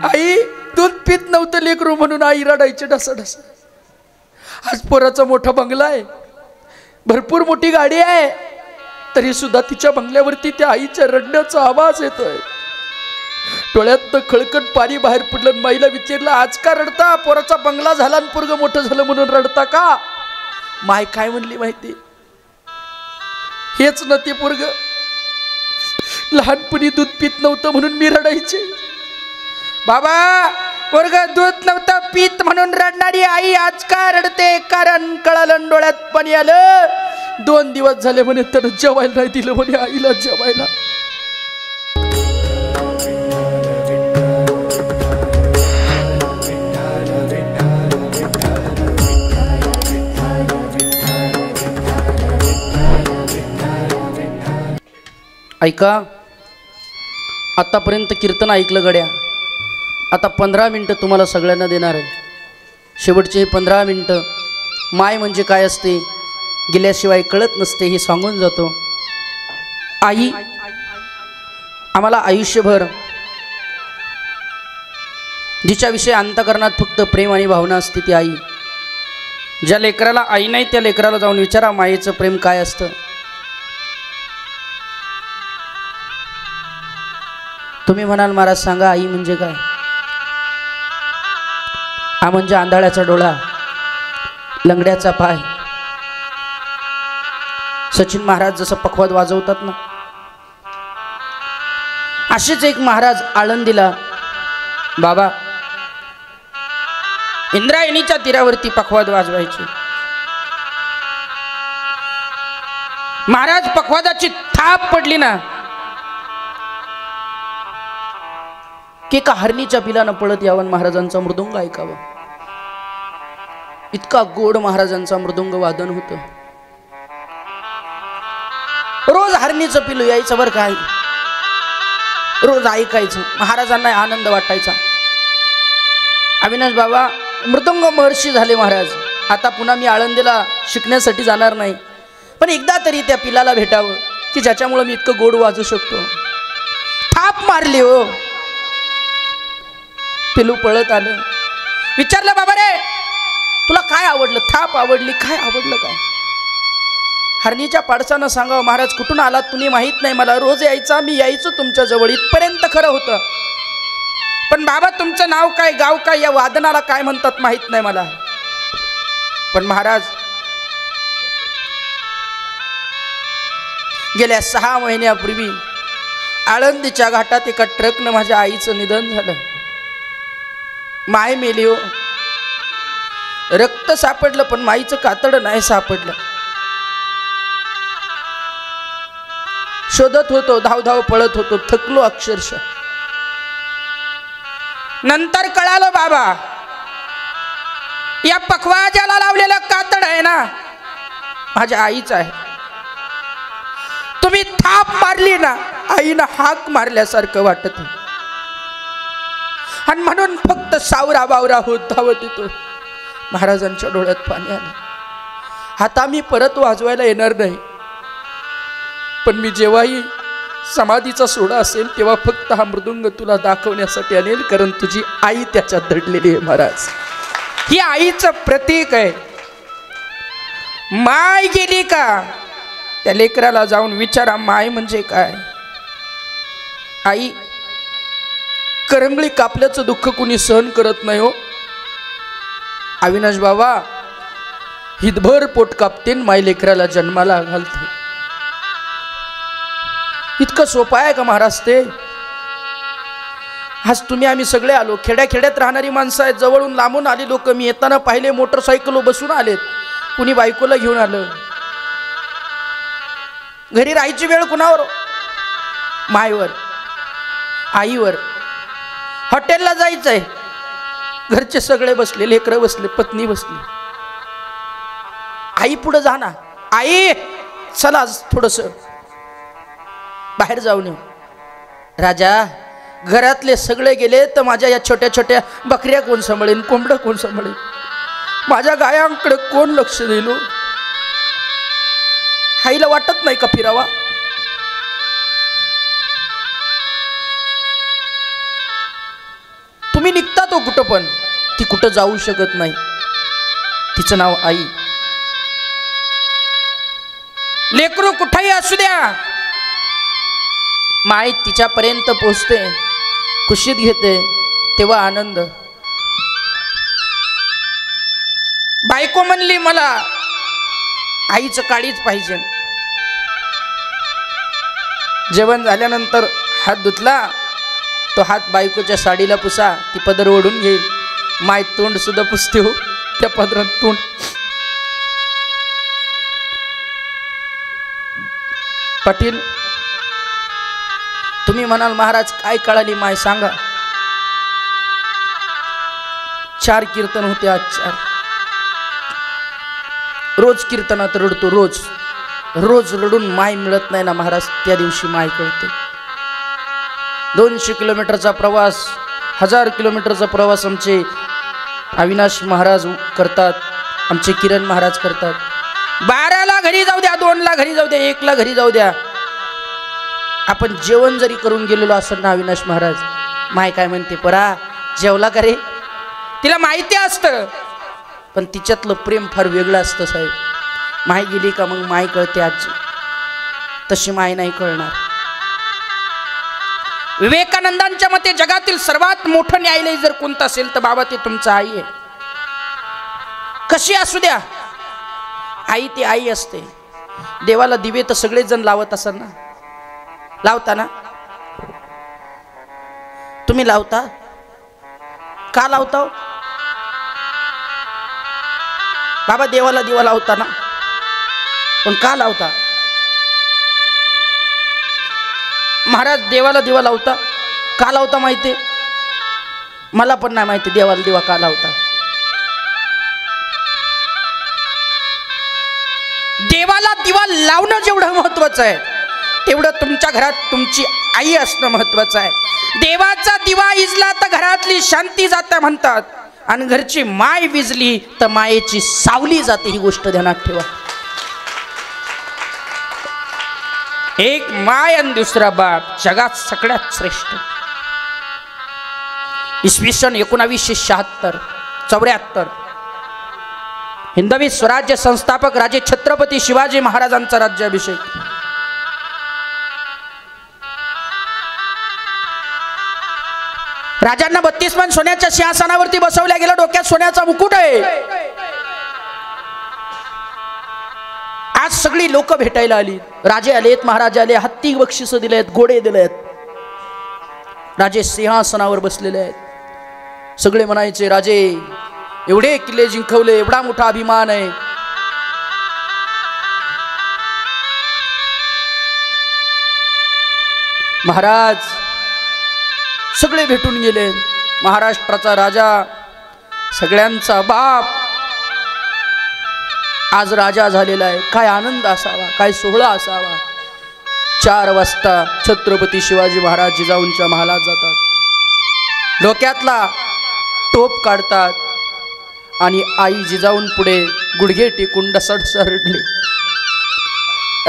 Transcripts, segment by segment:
आई दूध पित नव्हतं लेकरू म्हणून आई रडायची ढसाढस. आज पोराचा मोठा बंगला आहे, भरपूर मोठी गाडी आहे, तरी सुद्धा तिच्या बंगल्यावरती त्या आईच्या रडण्याचा आवाज येतोय. डोळ्यात खळकट पाणी बाहेर पडलं. माईला विचारलं, आज का रडता? पोराचा बंगला झाला आणि पोरग मोठं झालं म्हणून रडता का? माय काय म्हणली माहिती? हेच ना ते पोरग लहानपणी दूध पित नव्हतं म्हणून मी रडायचे. बाबा पोरग दूध नव्हतं पित म्हणून रडणारी आई आज का रडते? कारण कळालं, डोळ्यात पाणी आलं. 2 दिवस झाले म्हणे तर जेवायला नाही दिलं म्हणे आईला जेवायला. ऐका, आतापर्यंत कीर्तन ऐकलं गड्या. आता 15 मिनटं तुम्हाला सगळ्यांना देणार आहे. शेवटचे हे 15 मिनटं माय म्हणजे काय असते गेल्याशिवाय कळत नसते हे सांगून जातो. आई आम्हाला आयुष्यभर जिच्याविषयी अंतःकरणात फक्त प्रेम आणि भावना असते ती आई. ज्या लेकराला आई नाही त्या लेकराला जाऊन विचारा मायेचं प्रेम काय असतं. तुम्ही म्हणाल महाराज सांगा आई म्हणजे काय? आ म्हणजे आंधळ्याचा डोळा, लंगड्याचा पाय. सचिन महाराज जसं पखवाद वाजवतात ना, असेच एक महाराज आळंदीला बाबा इंद्रायणीच्या तीरावरती पखवाद वाजवायचे. महाराज पखवादाची थाप पडली ना की एका हरणीच्या पिलानं पळत यावं महाराजांचा मृदुंग ऐकावा. इतका गोड महाराजांचा मृदुंग वादन होतं. रोज हरणीचं पिलू यायचं बरं काय, रोज ऐकायचं. महाराजांना आनंद वाटायचा. अविनाश बाबा मृदुंग महर्षी झाले महाराज. आता पुन्हा मी आळंदीला शिकण्यासाठी जाणार नाही, पण एकदा तरी त्या पिलाला भेटावं की ज्याच्यामुळे मी इतकं गोड वाजू शकतो. थाप मारली हो. पिलू पळत आलं. विचारलं, बाबा रे तुला काय आवडलं? थाप आवडली, काय आवडलं काय? हरणीच्या पाडसानं सांगावं, महाराज कुठून आलात तुम्ही माहीत नाही मला, रोज यायचा, मी यायचो तुमच्या जवळ, इथपर्यंत खरं होतं. पण बाबा तुमचं नाव काय, गाव काय, या वादनाला काय म्हणतात माहीत नाही मला. पण महाराज गेल्या 6 महिन्यापूर्वी आळंदीच्या घाटात एका ट्रकनं माझ्या आईचं निधन झालं. माय मेली हो. रक्त सापडलं पण माईचं कातडं नाही सापडलं. शोधत होतो, धावधाव पळत होतो, थकलो अक्षरशः. नंतर कळालं बाबा या पखवाजाला लावलेलं कातड आहे ना माझ्या आईचं आहे. तुम्ही थाप मारली ना आईनं हाक मारल्यासारखं वाटत आणि म्हणून फक्त सावरा बावरा होत धावत येतो. महाराजांच्या डोळ्यात पाणी आलं. आता मी परत वाजवायला येणार नाही, पण मी जेव्हाही समाधीचा सोहळा असेल तेव्हा फक्त हा मृदुंग तुला दाखवण्यासाठी आणेल, कारण तुझी आई त्याच्यात दडलेली आहे महाराज. ही आईचं प्रतीक आहे. माय गेली का त्या लेकराला जाऊन विचारा माय म्हणजे काय. आई करंगळी कापल्याचं दुःख कुणी सहन करत नाही हो. अविनाश बाबा हितभर पोट कापते माय लेकराला जन्माला घालते. इतकं सोपं आहे का महाराज ते? आज तुम्ही आम्ही सगळे आलो, खेड्याखेड्यात राहणारी माणसं आहेत, जवळून लांबून आली लोक. मी येताना पाहिले मोटरसायकल बसून आलेत, कुणी बायकोला घेऊन आलं. घरी राहायची वेळ कुणावर? मायवर, आईवर. हॉटेलला जायचंय, घरचे सगळे बसले, लेकरं बसले, पत्नी बसली. आई पुढे जा ना, आई चला थोडस बाहेर जाऊन येऊ. राजा घरातले सगळे गेले तर माझ्या या छोट्या छोट्या बकऱ्या कोण सांभाळेल, कोंबडं कोण सांभाळेल, माझ्या गायांकडे कोण लक्ष देईल? आईला वाटत नाही का फिरावा? तुम्ही निघता तो कुठं, पण ती कुठं जाऊ शकत नाही. तिचं नाव आई. लेकरू कुठेही असू द्या, माय तिच्यापर्यंत पोचते, कुशीत घेते, तेव्हा आनंद. बायको म्हणली मला आईचं काळीच पाहिजे. जेवण झाल्यानंतर हात धुतला, तो हात बायकोच्या साडीला पुसा, ती पदर ओढून घेईल. माय तोंड सुद्धा पुसते हो त्या पदरात तोंड. पाटील, तुम्ही म्हणाल महाराज काय कळाली माय सांगा. 4 कीर्तन होते आज, 4. रोज कीर्तनात रडतो, रोज रोज रडून माय मिळत नाही ना महाराज. त्या दिवशी माय कळते. 200 किलोमीटरचा प्रवास, 1000 किलोमीटरचा प्रवास आमचे अविनाश महाराज करतात, आमचे किरण महाराज करतात. 12ला घरी जाऊ द्या, 2ला घरी जाऊ द्या, 1ला घरी जाऊ द्या, आपण जेवण जरी करून गेलेलो असं ना अविनाश महाराज, माय काय म्हणते, परा जेवला का रे. तिला माहिती असतं, पण तिच्यातलं प्रेम फार वेगळं असतं साहेब. माय गेली का मग माय कळते आजी, तशी माय नाही कळणार. विवेकानंदांच्या मते जगातील सर्वात मोठं न्यायालय जर कोणतं असेल तर बाबा ते तुमचं आई आहे. कशी असू द्या, आई ती आई असते. देवाला दिवे तर सगळेच जण लावत असाल ना, लावता ना तुम्ही, लावता का लावता बाबा. देवाला दिवा लावता ना, पण का लावता महाराज. देवाला दिवा लावता का लावता माहिती, मला पण नाही माहिती देवाला दिवा का लावता. देवाला दिवा लावणं जेवढं महत्वाचं आहे, तेवढं तुमच्या घरात तुमची आई असणं महत्वाचं आहे. देवाचा दिवा इजला तर घरातली शांती जाते म्हणतात, आणि घरची माय विजली तर मायेची सावली जाते. ही गोष्ट ध्यानात ठेवा. एक माय आणि दुसरा बाप जगात सगळ्यात श्रेष्ठ. इसवी सन 1976-74 हिंदवी स्वराज्य संस्थापक राजे छत्रपती शिवाजी महाराजांचा राज्याभिषेक. राजांना 32 मन सोन्याच्या सिंहासनावरती बसवल्या गेलं. डोक्यात सोन्याचा मुकुट आहे. आज सगळी लोक भेटायला आली. राजे आलेत, महाराजे आले, हत्ती बक्षिस दिलेत, घोडे दिलेत. राजे सिंहासनावर बसलेले आहेत. सगळे म्हणायचे राजे एवढे किल्ले जिंकवले, एवढा मोठा अभिमान आहे. महाराज सगळे भेटून गेले. महाराष्ट्राचा राजा, सगळ्यांचा बाप आज राजा झालेला आहे. काय आनंद असावा, काय सोहळा असावा. 4 वाजता छत्रपती शिवाजी महाराज जिजाऊंच्या महालात जातात. डोक्यातला टोप काढतात आणि आई जिजाऊन पुढे गुडघे टेकून डसडसड रडले.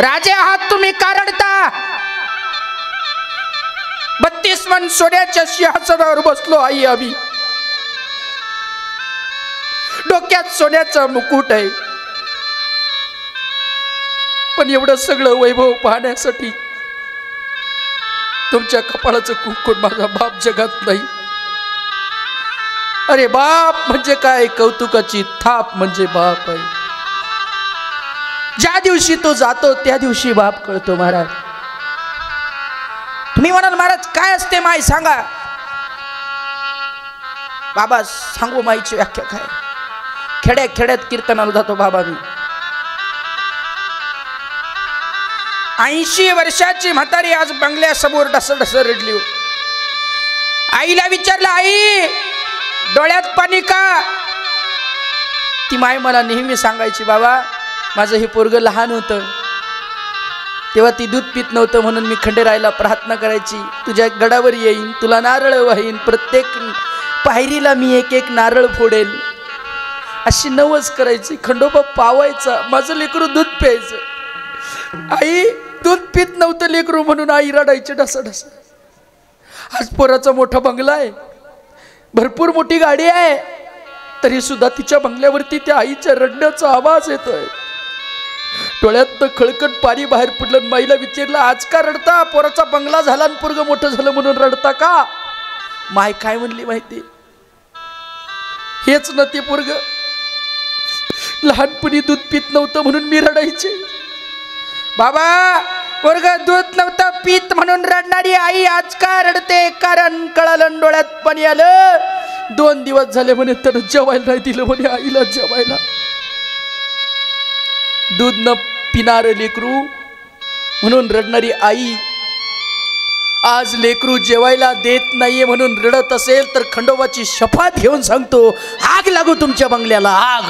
राजे आहात तुम्ही का रडता. 32 मन सोन्याच्या सिंहासनावर बसलो आई आम्ही. डोक्यात सोन्याचा मुकुट आहे, पण एवढं सगळं वैभव पाहण्यासाठी तुमच्या कपाळाचं कुंकून माझा बाप जगात नाही. अरे बाप म्हणजे काय, कौतुकाची थाप म्हणजे बाप आहे. ज्या दिवशी तो जातो त्या दिवशी बाप कळतो. महाराज तुम्ही म्हणाल महाराज काय असते माय सांगा. बाबा सांगू माईची व्याख्या काय. खेड्या खेड्यात कीर्तनाला जातो बाबा मी. 80 वर्षाची म्हातारी आज बंगल्यासमोर डसडस रडली. आईला विचारलं आई डोळ्यात पाणी का. ती माय मला नेहमी सांगायची बाबा माझं हे पोरग लहान होतं तेव्हा ती दूध पित नव्हतं म्हणून मी खंडेरायला प्रार्थना करायची, तुझ्या गडावर येईन, तुला नारळ वाहीन, प्रत्येक पायरीला मी एक एक नारळ फोडेल, अशी नवस करायची. खंडोबा पावायचा, माझं लेकरू दूध प्यायचं. आई दूध पित नव्हतं लेकरू म्हणून आई रडायची डसडस. आज पोराचा मोठा बंगला आहे, भरपूर मोठी गाडी आहे, तरी सुद्धा तिच्या बंगल्यावरती त्या आईच्या रडण्याचा आवाज येतोय. डोळ्यात खळकट पाणी बाहेर पडलं. माईला विचारलं, आज का रडता? पोराचा बंगला झाला आणि पोरग मोठं झालं म्हणून रडता का? माय काय म्हणली माहिती? हेच ना ते पोरग लहानपणी दूध पित नव्हतं म्हणून मी रडायचे. बाबा, पोरग दूध नव्हतं पित म्हणून रडणारी आई आज का रडते? कारण कळालं, डोळ्यात पाणी आलं. 2 दिवस झाले म्हणे त्यानं जेवायला नाही दिलं म्हणे आईला जेवायला. दूध न पिणार लेकरू म्हणून रडणारी आई आज लेकरू जेवायला देत नाहीये म्हणून रडत असेल तर खंडोबाची शपथ घेऊन सांगतो, आग लागू तुमच्या बंगल्याला, आग.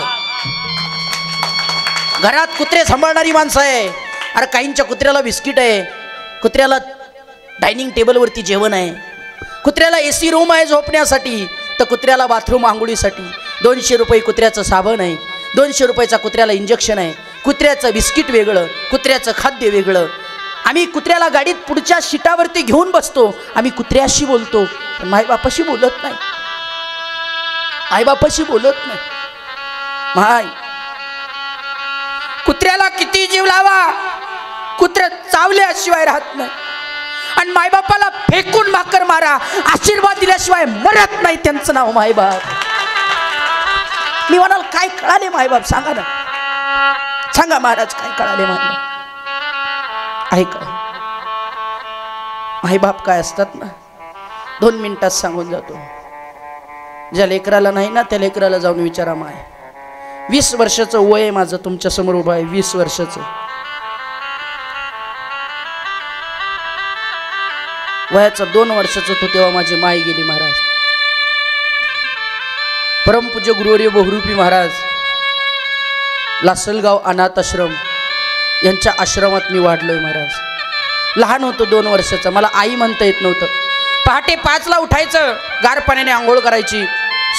घरात कुत्रे सांभाळणारी माणसं आहे. अरे काहींच्या कुत्र्याला बिस्किट आहे, कुत्र्याला डायनिंग टेबलवरती जेवण आहे, कुत्र्याला एसी रूम आहे झोपण्यासाठी, तर कुत्र्याला बाथरूम आंघोळीसाठी. 200 रुपये कुत्र्याचं साबण आहे, 200 रुपयाचा कुत्र्याला इंजेक्शन आहे, कुत्र्याचं बिस्किट वेगळं, कुत्र्याचं खाद्य वेगळं. आम्ही कुत्र्याला गाडीत पुढच्या सीटावरती घेऊन बसतो, आम्ही कुत्र्याशी बोलतो, पण मायबापाशी बोलत नाही. आईबापाशी बोलत नाही. माय कुत्र्याला किती जीव लावा, कुत्रे चावल्याशिवाय राहत नाही. आणि मायबापाला फेकून भाकर मारा, आशीर्वाद दिल्याशिवाय मरत नाही. त्यांचं नाव मायबाप. मी म्हणाल, काय कळाले मायबाप? सांगा ना, सांगा महाराज, काय कळाले मायबाप? ऐका, मायबाप काय असतात ना, 2 मिनिटात सांगून जातो. ज्या लेकराला नाही ना त्या लेकराला जाऊन विचारा. माय 20 वर्षाचं वय आहे माझं, तुमच्या समोर उभं आहे, 20 वर्षाचं वयाचा 2 वर्षाचं तो तेव्हा माझी माय गेली महाराज. परमपूज्य गुरुवर्य बहुरूपी महाराज लासलगाव अनाथ आश्रम यांच्या आश्रमात मी वाढलोय महाराज. लहान होतो, 2 वर्षाचा. मला आई म्हणता येत नव्हतं. पहाटे 5ला उठायचं, गार पाण्याने आंघोळ करायची,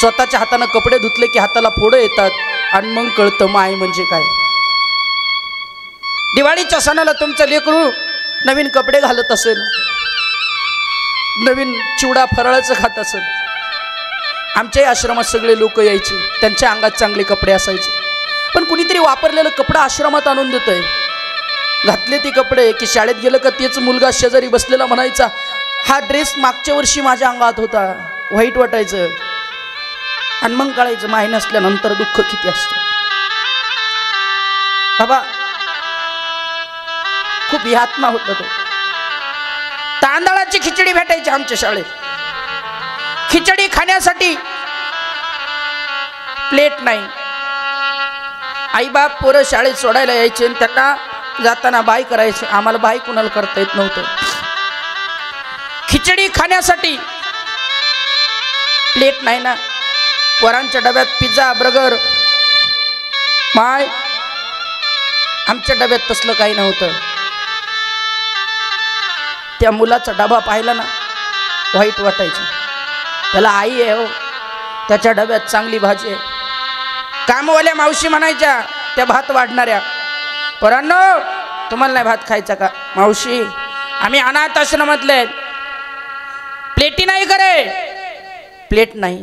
स्वतःच्या हाताने कपडे धुतले की हाताला फोडं येतात, आणि मग कळतं माय म्हणजे काय. दिवाळीच्या सणाला तुमचं लेकरू नवीन कपडे घालत असेल, नवीन चिवडा फराळाचं खात असेल. आमच्याही आश्रमात सगळे लोक यायचे, त्यांच्या अंगात चांगले कपडे असायचे, पण कुणीतरी वापरलेलं कपडं आश्रमात आणून देतंय. घातले ते कपडे की शाळेत गेलं का तेच मुलगा शेजारी बसलेला म्हणायचा, हा ड्रेस मागच्या वर्षी माझ्या अंगात होता, वाईट वाटायचं. आणि मग कळायचं माही नसल्यानंतर दुःख किती असतं. बाबा खूप यातना होता तो. तांदळाची खिचडी भेटायची आमच्या शाळेत. खिचडी खाण्यासाठी प्लेट नाही. आई बाप पोरं शाळेत सोडायला यायचे आणि त्यांना जाताना बाय करायचे. आम्हाला बाय कुणाला करता येत नव्हतं. खिचडी खाण्यासाठी प्लेट नाही ना. पोरांच्या डब्यात पिझ्झा बर्गर. माय आमच्या डब्यात तसलं काही नव्हतं. त्या मुलाचा डबा पाहिला ना वाईट वाटायचं. त्याला आई आहे हो, त्याच्या डब्यात चांगली भाजी आहे. कामवाल्या मावशी म्हणायच्या त्या भात वाढणाऱ्या, पोरांनो तुम्हाला नाही भात खायचा का? मावशी आम्ही अनाथ आश्रमातले, प्लेटी नाही करे, प्लेट नाही.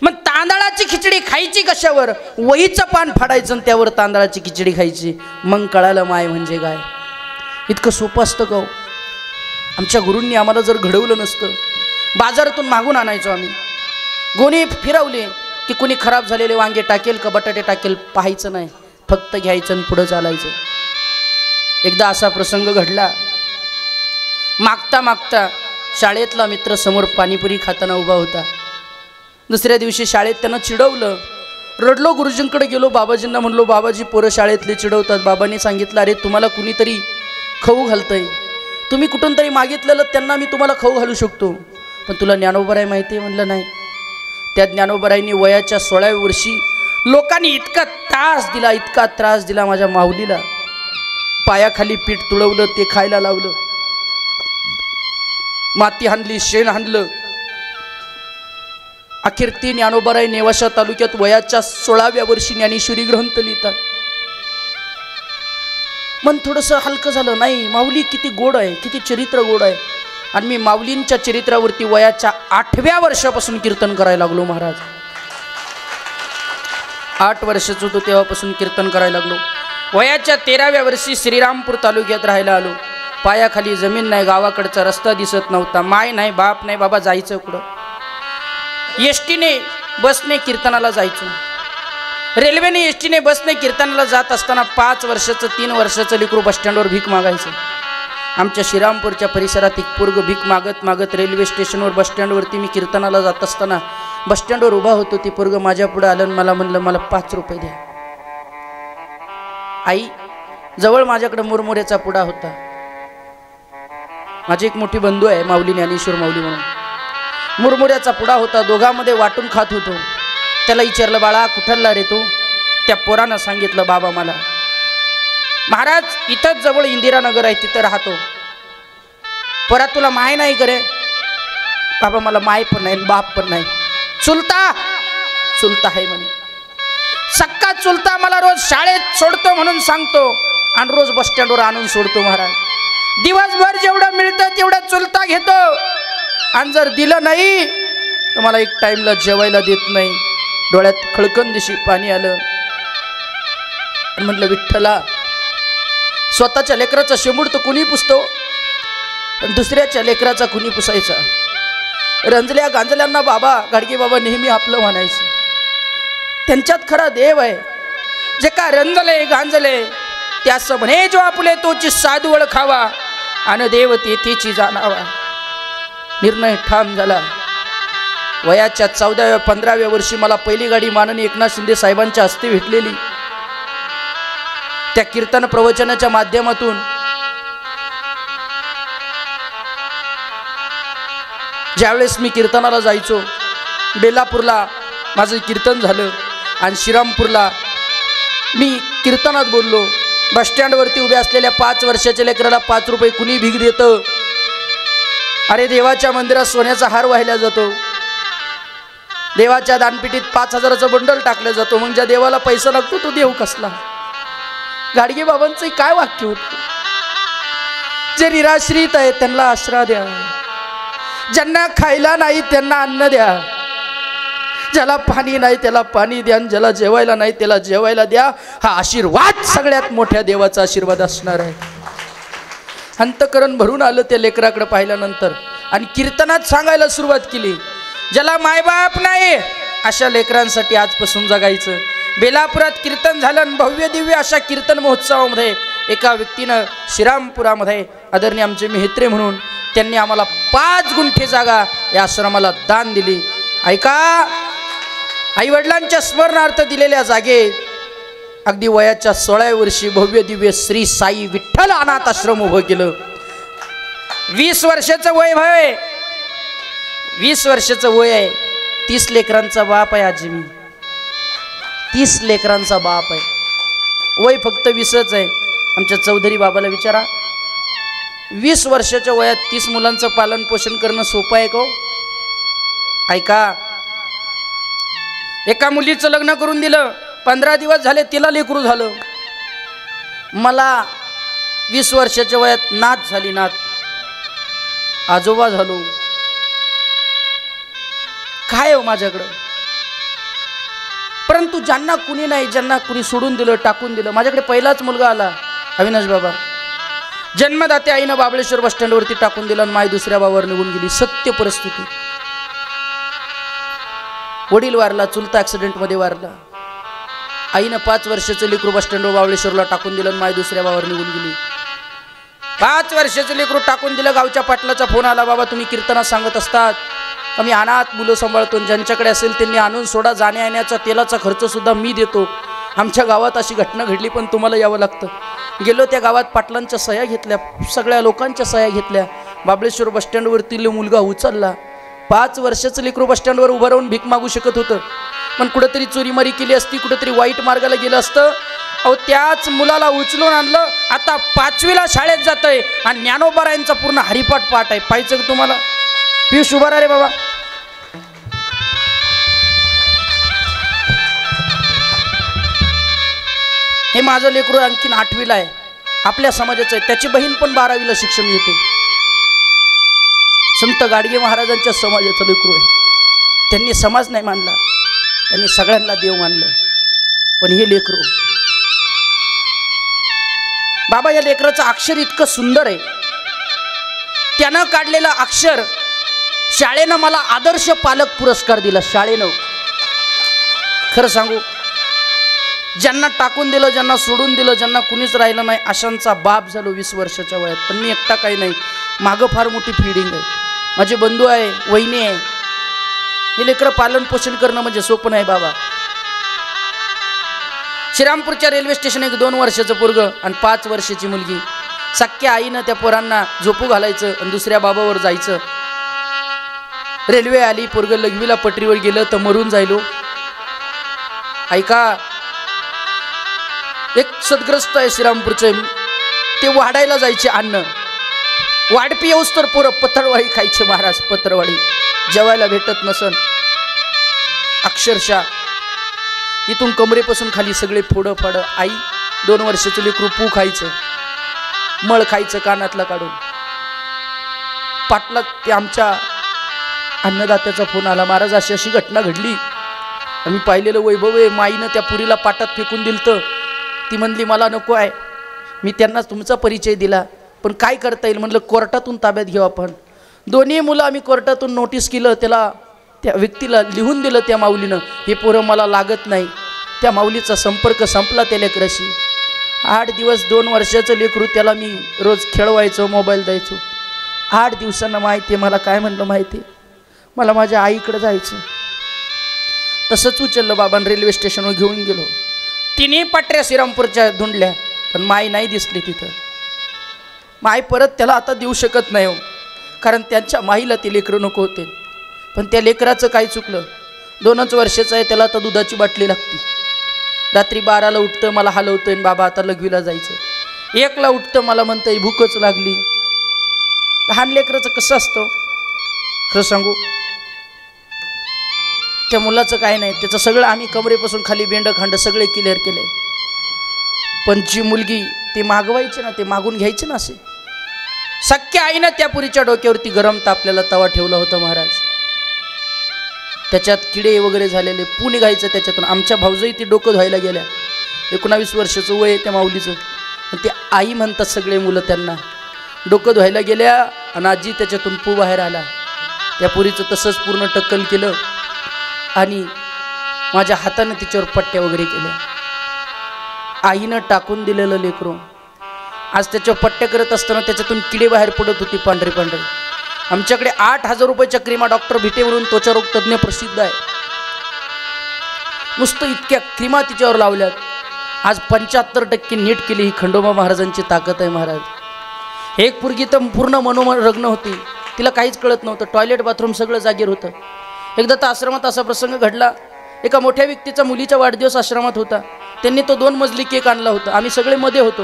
मग तांदळाची खिचडी खायची कशावर? वहीचं पान फाडायचं आणि त्यावर तांदळाची खिचडी खायची. मग कळालं माय म्हणजे काय. इतकं सोपं असतं का? आमच्या गुरूंनी आम्हाला जर घडवलं नसतं, बाजारातून मागून आणायचो आम्ही. गोणी फिरवले की कुणी खराब झालेले वांगे टाकेल का बटाटे टाकेल पाहायचं नाही, फक्त घ्यायचं आणि पुढं चालायचं. एकदा असा प्रसंग घडला. मागता मागता शाळेतला मित्र समोर पाणीपुरी खाताना उभा होता. दुसऱ्या दिवशी शाळेत त्यानं चिडवलं. रडलो, गुरुजींकडे गेलो, बाबाजींना म्हणलो, बाबाजी पोरं शाळेतले चिडवतात. बाबांनी सांगितलं, अरे तुम्हाला कुणीतरी खाऊ घालतंय, तुम्ही कुठून तरी मागितलेलं त्यांना मी तुम्हाला खाऊ घालू शकतो, पण तुला ज्ञानोबराय माहिती आहे? म्हणलं नाही. त्या ज्ञानोबरायनी वयाच्या 16व्या वर्षी लोकांनी इतका त्रास दिला माझ्या माऊलीला. पायाखाली पीठ तुळवलं, ते खायला लावलं, माती हाणली, शेण हाणलं. अखेर ती ज्ञानोबराय नेवाशा तालुक्यात वयाच्या 16व्या वर्षी ज्ञानेश्वरी ग्रंथ लिहितात. मन थोडंसं हलकं झालं. नाही, माऊली किती गोड आहे, किती चरित्र गोड आहे. आणि मी माऊलींच्या चरित्रावरती वयाच्या 8व्या वर्षापासून कीर्तन करायला लागलो महाराज. 8 वर्षाचं होतो तेव्हापासून कीर्तन करायला लागलो. वयाच्या 13व्या वर्षी श्रीरामपूर तालुक्यात राहायला आलो. पायाखाली जमीन नाही, गावाकडचा रस्ता दिसत नव्हता, माय नाही बाप नाही, बाबा जायचं कुठं. एसटीने बसने कीर्तनाला जायचो. रेल्वेने एसटीने बसने कीर्तनाला जात असताना 5 वर्षाचं 3 वर्षाचं लेकरू बसस्टँडवर भीक मागायचं. आमच्या श्रीरामपूरच्या परिसरात एक पोरग भीक मागत मागत रेल्वे स्टेशनवर बसस्टँडवरती मी कीर्तनाला जात असताना बसस्टँडवर उभा होतो. ती पोरग माझ्या पुढे आलं आणि मला म्हणलं मला 5 रुपये द्या. आई जवळ माझ्याकडे मुरमुऱ्याचा पुडा होता. माझी एक मोठी बंधू आहे माऊली ज्ञानेश्वर माऊली म्हणून. मुरमुऱ्याचा पुडा होता, दोघांमध्ये वाटून खात होतो. त्याला विचारलं बाळा कुठला रे तू? त्या पोरानं सांगितलं बाबा मला महाराज इथंच जवळ इंदिरानगर आहे तिथं राहतो. पोरा तुला माय नाही करे? बाबा मला माय पण नाही बाप पण नाही. चुलता? चुलता आहे म्हणे. सक्का चुलता मला रोज शाळेत सोडतो म्हणून सांगतो आणि रोज बस स्टँडवर आणून सोडतो महाराज. दिवसभर जेवढं मिळतं तेवढं चुलता घेतो आणि जर दिलं नाही तर मला एक टाइमला जेवायला देत नाही. डोळ्यात खळकन दिशी पाणी आलं आणि म्हटलं विठ्ठला स्वतःच्या लेकराचा शेंबूड तर कुणी पुसतो पण दुसऱ्याच्या लेकराचा कुणी पुसायचा. रंजल्या गांजल्यांना बाबा गाडगे बाबा नेहमी आपलं म्हणायचं. त्यांच्यात खरा देव आहे. जे का रंजले गांजले त्यास म्हणे जो आपले तोची साधू ओळखावा आणि देव तेथेची जाणावा. निर्णय ठाम झाला. वयाच्या 14व्या 15व्या वर्षी मला पहिली गाडी माननीय एकनाथ शिंदे साहेबांच्या हस्ते भेटलेली. त्या कीर्तन प्रवचनाच्या माध्यमातून ज्यावेळेस मी कीर्तनाला जायचो, बेलापूरला माझं कीर्तन झालं आणि श्रीरामपूरला मी कीर्तनात बोललो. बसस्टँडवरती उभ्या असलेल्या 5 वर्षाच्या लेकराला 5 रुपये कुणी भीक देतं? अरे देवाच्या मंदिरात सोन्याचा हार वाहिला जातो, देवाच्या दानपेटीत 5000चं बंडल टाकलं जातो. मग ज्या देवाला पैसा लागतो तो देव कसला? गाडगे बाबांचं काय वाक्य होतं? जे निराश्रित आहे त्यांना आश्रा द्या, ज्यांना खायला नाही त्यांना अन्न द्या, ज्याला पाणी नाही त्याला पाणी द्या, ज्याला जेवायला नाही त्याला जेवायला द्या. हा आशीर्वाद सगळ्यात मोठ्या देवाचा आशीर्वाद असणार आहे. अंतकरण भरून आलं त्या लेकराकडे पाहिल्यानंतर आणि कीर्तनात सांगायला सुरुवात केली, ज्याला मायबाप नाही अशा लेकरांसाठी आजपासून जगायचं. बेलापुरात कीर्तन झालं. भव्य दिव्य अशा कीर्तन महोत्सवामध्ये एका व्यक्तीनं श्रीरामपुरामध्ये आदरणीय आमचे मेहत्रे म्हणून त्यांनी आम्हाला 5 गुंठे जागा या आश्रमाला दान दिली. ऐका, आईवडिलांच्या स्मरणार्थ दिलेल्या जागेत अगदी वयाच्या 16व्या वर्षी भव्य दिव्य श्री साई विठ्ठल अनाथ आश्रम उभं केलं. 20 वर्षाचं वय आहे, 20 वर्षाचं वय आहे. 30 लेकरांचा बाप आहे आजी. मी 30 लेकरांचा बाप आहे. वय फक्त 20च आहे. आमच्या चौधरी बाबाला विचारा, 20 वर्षाच्या वयात 30 मुलांचं पालन पोषण करणं सोपं आहे का? ऐका, एका मुलीचं लग्न करून दिलं, 15 दिवस झाले तिला लेकरू झालं. मला 20 वर्षाच्या वयात नात झाली, नात आजोबा झालो. काय हो माझ्याकडं? परंतु ज्यांना कुणी नाही, ज्यांना कुणी सोडून दिलं टाकून दिलं. माझ्याकडे पहिलाच मुलगा आला अविनाश बाबा, जन्मदाते आईनं बाबळेश्वर बस स्टँडवरती टाकून दिलं आणि माय दुसऱ्या बाबावर निघून गेली. सत्य परिस्थिती. वडील वारला, चुलता ॲक्सिडेंटमध्ये वारला. आईनं 5 वर्षाचं लेकरू बस स्टँडवर बाबळेश्वरला टाकून दिलं आणि माय दुसऱ्या बाबावर निघून गेली. 5 वर्षाचं लेकरू टाकून दिलं. गावच्या पाटलाचा फोन आला, बाबा तुम्ही कीर्तनात सांगत असतात, आम्ही अनाथ मुलं सांभाळतो, ज्यांच्याकडे असेल त्यांनी आणून सोडा, जाण्या येण्याचा तेलाचा खर्च सुद्धा मी देतो. आमच्या गावात अशी घटना घडली पण तुम्हाला यावं लागतं. गेलो त्या गावात, पाटलांच्या सह्या घेतल्या, सगळ्या लोकांच्या सह्या घेतल्या. बाबळेश्वर बस स्टँडवरती मुलगा उचलला. 5 वर्षाचं लेकरू बस स्टँडवर उभं राहून भीक मागू शकत होतं, पण कुठेतरी चोरीमारी केली असती, कुठेतरी वाईट मार्गाला गेलं असतं. अहो त्याच मुलाला उचलून आणलं. आता 5वीला शाळेत जातंय आणि ज्ञानोबारायांचा पूर्ण हरिपाठ पाठ आहे. पाहिजे का तुम्हाला? पियुष उभा रे बाबा. हे माझं लेकरू आणखीन 8वीला आहे, आपल्या समाजाचं आहे. त्याची बहीण पण 12वीला शिक्षण घेते. संत गाडगे महाराजांच्या समाजाचं लेकरू आहे. त्यांनी समाज नाही मानला, त्यांनी सगळ्यांना देव मानलं. पण हे लेकरू, बाबा या लेकराचं अक्षर इतकं सुंदर आहे. त्यानं काढलेलं अक्षर शाळेनं मला आदर्श पालक पुरस्कार दिला. शाळेनं खरं सांगू, ज्यांना टाकून दिलं, ज्यांना सोडून दिलं, ज्यांना कुणीच राहिलं नाही, अशांचा बाप झालो 20 वर्षाच्या वयात. पण मी एकटा काही नाही, मागं फार मोठी फिडिंग आहे. माझे बंधू आहे, वहिनी आहे. हे लेकरं पालन पोषण करणं म्हणजे सोपं नाही बाबा. श्रीरामपूरच्या रेल्वे स्टेशन एक 2 वर्षाचं पोरगं आणि 5 वर्षाची मुलगी. सख्या आईनं त्या पोरांना झोपू घालायचं आणि दुसऱ्या बाबावर जायचं. रेल्वे आली, पोरगं लघवीला पटरीवर गेलं तर मरून जायलो. ऐका, एक सदग्रस्त आहे श्रीरामपूरचे, ते वाढायला जायचे अन्न. वाढपी येऊस तर पोरं पत्रवाळी खायचे महाराज. पत्रवाळी जेवायला भेटत नसन. अक्षरशः इथून कमरेपासून खाली सगळे फोडं फाडं. आई 2 वर्षाचं लेकरू पू खायचं, मळ खायचं कानातला काढून. पाटला ते आमच्या अन्नदात्याचा फोन आला, महाराज अशी अशी घटना घडली. आम्ही पाहिलेलं वैभव आहे. माईनं त्या पुरीला पाटात फेकून दिलतं. ती म्हणली मला नको आहे. मी त्यांना तुमचा परिचय दिला, पण काय करता येईल म्हणलं, कोर्टातून ताब्यात घेऊ आपण. दोन्ही मुलं आम्ही कोर्टातून नोटीस केलं, त्याला त्या व्यक्तीला लिहून दिलं त्या माऊलीनं, हे पोरं मला लागत नाही. त्या माऊलीचा संपर्क संपला त्या लेकराशी. 8 दिवस 2 वर्षाचं लेकरू, त्याला मी रोज खेळवायचो, मोबाईल द्यायचो. 8 दिवसांना माहिती आहे मला काय म्हणलं माहिती आहे, मला माझ्या आईकडे जायचं. तसंच उचललं बाबांनी, रेल्वे स्टेशनवर घेऊन गेलो. 3 पटऱ्या श्रीरामपूरच्या धुंडल्या, पण माई नाही दिसली तिथं. माई परत त्याला आता देऊ शकत नाही हो, कारण त्यांच्या माईला ते लेकरं नको होते. पण त्या लेकराचं काय चुकलं, 2च वर्षाचं आहे, त्याला आता दुधाची बाटली लागती. रात्री 12ला उठतं, मला हलवतंय, बाबा आता लघवीला जायचं. 1ला उठतं, मला म्हणतंय भूकच लागली. लहान लेकराचं कसं असतं खरं सांगू, त्या मुलाचं काय नाही, त्याचं सगळं आम्ही कमरेपासून खाली बेंड खांड सगळे क्लिअर केले. पण जी मुलगी ते मागवायचे ना, ते मागून घ्यायचे ना, असे सख्या आईनं त्या पुरीच्या डोक्यावरती गरम तापलेला तवा ठेवला होता महाराज. त्याच्यात किडे वगैरे झालेले, पू निघायचं त्याच्यातून. आमच्या भाऊजही ती डोकं धुवायला गेल्या. 19 वर्षाचं वय आहे त्या माऊलीचं. ते आई म्हणतात सगळे मुलं त्यांना. डोकं धुवायला गेल्या आणि आजी त्याच्यातून पू बाहेर आला. त्या पुरीचं तसंच पूर्ण टक्कल केलं आणि माझ्या हातानं तिच्यावर पट्ट्या वगैरे केल्या. आईनं टाकून दिलेलं लेकरू आज त्याच्यावर पट्ट्या करत असताना त्याच्यातून किडे बाहेर पडत होती, पांढरे पांढरे. आमच्याकडे 8,000 रुपयाच्या क्रीमा डॉक्टर भिटे म्हणून त्वचारोग तज्ज्ञ प्रसिद्ध आहे, नुसतं इतक्या क्रीमा तिच्यावर लावल्यात. आज 75% नीट केली. ही खंडोबा महाराजांची ताकद आहे महाराज. एक पोरगी तर पूर्ण मनोरग्न होती, तिला काहीच कळत नव्हतं. टॉयलेट बाथरूम सगळं जागीर होतं. एकदा तर आश्रमात असा प्रसंग घडला, एका मोठ्या व्यक्तीचा मुलीचा वाढदिवस आश्रमात होता. त्यांनी तो 2 मजली केक आणला होता. आम्ही सगळे मध्ये होतो.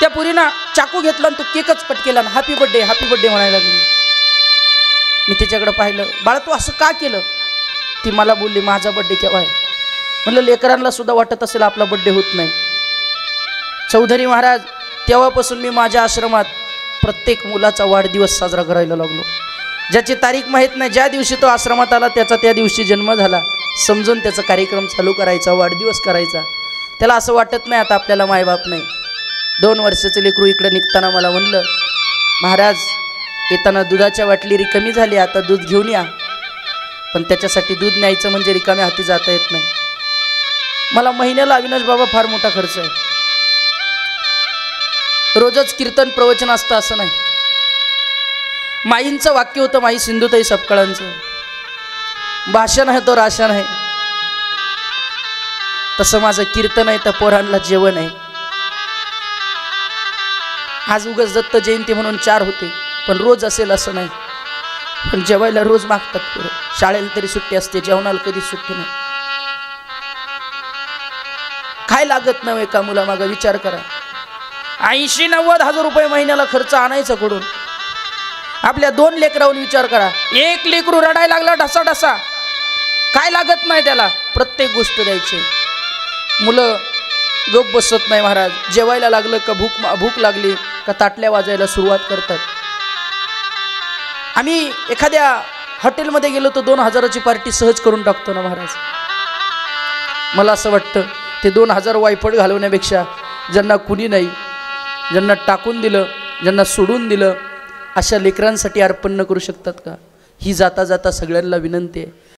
त्या पुरीनं चाकू घेतला आणि तो केकच कट केला आणि हॅपी बर्थडे म्हणायला लागली. मी तिच्याकडे पाहिलं, बाळा तू असं का केलं? ती मला बोलली माझा बड्डे केव्हा आहे? म्हणलं लेकरांना सुद्धा वाटत असेल आपला बड्डे होत नाही. चौधरी महाराज, तेव्हापासून मी माझ्या आश्रमात प्रत्येक मुलाचा वाढदिवस साजरा करायला लागलो. ज्याची तारीख माहीत नाही, ज्या दिवशी तो आश्रमात आला त्याचा त्या दिवशी जन्म झाला समजून त्याचा कार्यक्रम चालू करायचा, वाढदिवस करायचा. त्याला असं वाटत नाही आता आपल्याला मायबाप नाही. 2 वर्षाचं लेकरू इकडं निघताना मला म्हणलं, महाराज येताना दुधाच्या बाटली रिकामी झाली, आता दूध घेऊन या. पण त्याच्यासाठी दूध न्यायचं म्हणजे रिकाम्या हाती जाता येत नाही. मला महिन्याला अविनाश बाबा फार मोठा खर्च आहे. रोजच कीर्तन प्रवचन असतं असं नाही. माईंचं वाक्य होतं, माई सिंधुताई सपकाळांचं, भाषण आहे तो राशन आहे. तसं माझं कीर्तन आहे तर पोरांना जेवण आहे. आज उगाच दत्त जयंती म्हणून 4 होते, पण रोज असेल असं नाही. पण जेवायला रोज मागतात पोरं. शाळेला तरी सुट्टी असते, जेवणाला कधी सुट्टी नाही. काय लागत नाही एका मुलामागं विचार करा. 80-90 हजार रुपये महिन्याला खर्च आणायचा कुठून? आपल्या 2 लेकरावर विचार करा. 1 लेकरू रडायला लागला ढसा ढसा, काय लागत नाही त्याला, प्रत्येक गोष्ट द्यायची. मुलं गप बसत नाही महाराज. जेवायला लागलं का भूक लागली का ताटल्या वाजायला सुरुवात करतात. आम्ही एखाद्या हॉटेलमध्ये गेलो तर 2000ची पार्टी सहज करून टाकतो ना महाराज. मला असं वाटतं ते 2000 वायफळ घालवण्यापेक्षा ज्यांना कुणी नाही, ज्यांना टाकून दिलं, ज्यांना सोडून दिलं, अशा लेकरांसाठी अर्पण न करू शकतात का? ही जाता जाता सगळ्यांना विनंती आहे.